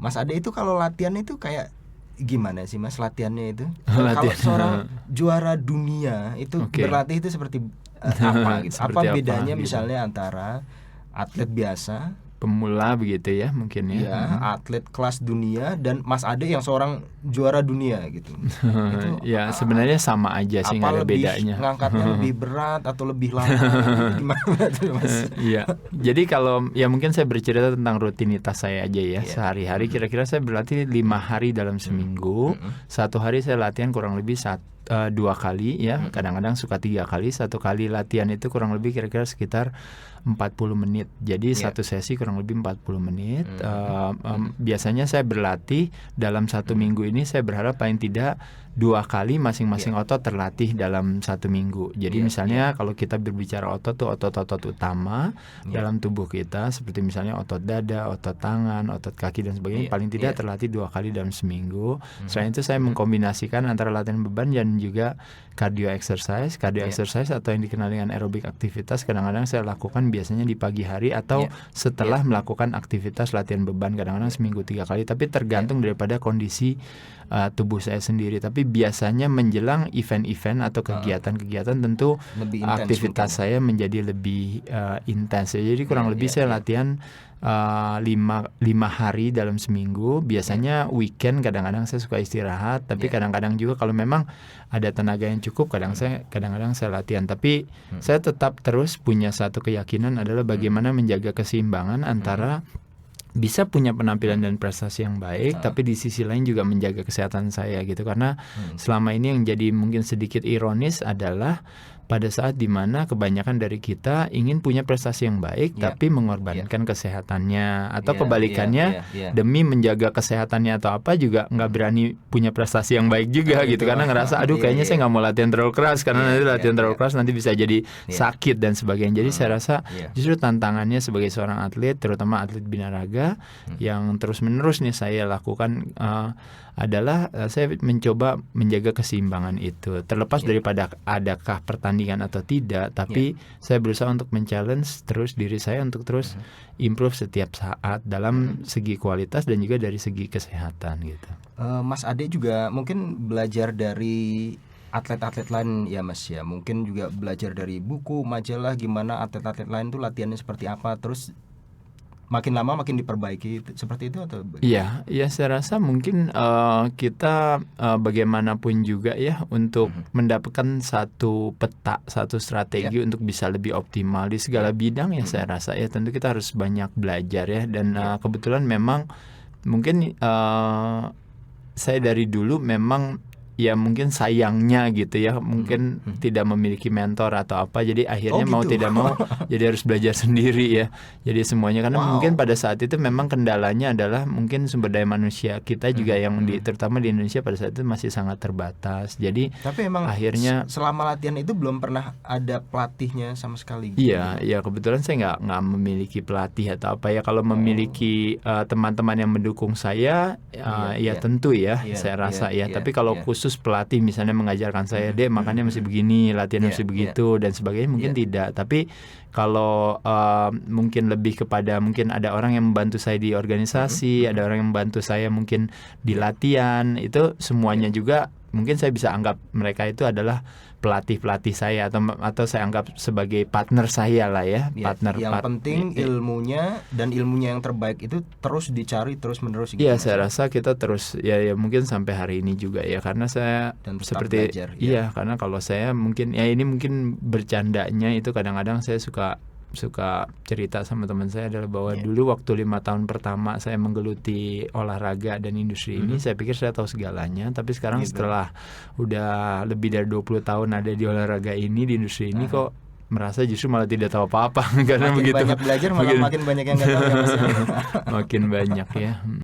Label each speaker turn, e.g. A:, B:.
A: Mas Ade itu kalau latihan itu kayak gimana sih Mas latihannya itu? Kalau
B: Latihan.
A: seorang juara dunia itu
B: Oke.
A: berlatih itu seperti apa gitu?
B: Seperti
A: Apa bedanya
B: gitu.
A: misalnya antara atlet biasa,
B: Pemula begitu ya mungkin ya.
A: ya, atlet kelas dunia dan Mas Ade yang seorang juara dunia gitu. Itu
B: Ya sebenarnya sama aja sih,
A: apa
B: nggak ada
A: lebih
B: bedanya.
A: ngangkatnya lebih berat atau lebih lama gitu? Gimana tuh Mas?
B: Iya. Jadi kalau ya mungkin saya bercerita tentang rutinitas saya aja ya.
A: Iya.
B: Sehari-hari kira-kira saya berlatih 5 hari dalam seminggu. Satu hari saya latihan kurang lebih 2 kali ya. Kadang-kadang suka 3 kali. Satu kali latihan itu kurang lebih kira-kira sekitar 40 menit. Jadi satu sesi kurang lebih 40 menit. Biasanya saya berlatih dalam satu minggu ini, saya berharap paling tidak 2 kali masing-masing otot terlatih dalam satu minggu. Jadi misalnya kalau kita berbicara otot tuh otot-otot utama dalam tubuh kita, seperti misalnya otot dada, otot tangan, otot kaki dan sebagainya, paling tidak terlatih 2 kali dalam seminggu. Selain itu saya mengkombinasikan antara latihan beban dan juga cardio exercise. Cardio exercise atau yang dikenal dengan aerobik aktivitas kadang-kadang saya lakukan biasanya di pagi hari atau setelah melakukan aktivitas latihan beban, kadang-kadang seminggu 3 kali, tapi tergantung daripada kondisi tubuh saya sendiri. Tapi biasanya menjelang event-event atau kegiatan-kegiatan tentu aktivitas saya menjadi lebih intens. Jadi kurang lebih saya latihan 5 hari dalam seminggu. Biasanya weekend kadang-kadang saya suka istirahat, tapi kadang-kadang juga kalau memang ada tenaga yang cukup kadang-kadang saya latihan. Tapi saya tetap terus punya satu keyakinan adalah bagaimana menjaga keseimbangan antara bisa punya penampilan dan prestasi yang baik, tapi di sisi lain juga menjaga kesehatan saya gitu. Karena selama ini yang jadi mungkin sedikit ironis adalah pada saat dimana kebanyakan dari kita ingin punya prestasi yang baik, tapi mengorbankan kesehatannya, atau kebalikannya demi menjaga kesehatannya atau apa juga nggak berani punya prestasi yang baik juga gitu, karena ngerasa aduh kayaknya saya nggak mau latihan terlalu keras karena nanti latihan terlalu keras nanti bisa jadi sakit dan sebagainya. Jadi saya rasa justru tantangannya sebagai seorang atlet, terutama atlet binaraga yang terus-menerus nih saya lakukan adalah saya mencoba menjaga keseimbangan itu, terlepas daripada adakah pertandingan atau tidak, tapi saya berusaha untuk men-challenge terus diri saya untuk terus improve setiap saat dalam segi kualitas dan juga dari segi kesehatan gitu.
A: Mas Ade juga mungkin belajar dari atlet-atlet lain ya Mas ya, mungkin juga belajar dari buku, majalah, gimana atlet-atlet lain tuh latihannya seperti apa, terus makin lama makin diperbaiki, seperti itu atau bagaimana?
B: Iya, saya rasa mungkin kita bagaimanapun juga ya untuk mendapatkan satu peta, satu strategi untuk bisa lebih optimal di segala bidang ya saya rasa ya tentu kita harus banyak belajar ya, dan kebetulan memang mungkin saya dari dulu memang ya mungkin sayangnya gitu ya mungkin tidak memiliki mentor atau apa, jadi akhirnya mau tidak mau jadi harus belajar sendiri ya, jadi semuanya karena mungkin pada saat itu memang kendalanya adalah mungkin sumber daya manusia kita juga yang terutama di Indonesia pada saat itu masih sangat terbatas. Jadi
A: tapi emang
B: akhirnya
A: selama latihan itu belum pernah ada pelatihnya sama sekali gitu.
B: Iya kebetulan saya nggak memiliki pelatih atau apa ya. Kalau memiliki teman-teman yang mendukung saya ya tentu ya saya rasa tapi kalau khusus pelatih misalnya mengajarkan saya deh makanya mesti begini, latihan mesti begitu dan sebagainya mungkin tidak. Tapi kalau mungkin lebih kepada mungkin ada orang yang membantu saya di organisasi, ada orang yang membantu saya mungkin di latihan, itu semuanya juga mungkin saya bisa anggap mereka itu adalah pelatih saya atau saya anggap sebagai partner saya lah ya.
A: Yang penting ilmunya, dan ilmunya yang terbaik itu terus dicari terus menerus gitu.
B: Iya, saya rasa kita terus ya mungkin sampai hari ini juga ya, karena saya
A: dan
B: seperti
A: belajar,
B: karena kalau saya mungkin ini mungkin bercandanya itu kadang-kadang saya suka cerita sama teman saya adalah bahwa dulu waktu 5 tahun pertama saya menggeluti olahraga dan industri ini, saya pikir saya tahu segalanya, tapi sekarang setelah udah lebih dari 20 tahun ada di olahraga ini, di industri ini, kok merasa justru malah tidak tahu apa-apa karena
A: makin
B: begitu
A: banyak belajar malah makin banyak yang nggak tahu ya Mas.
B: Makin banyak ya.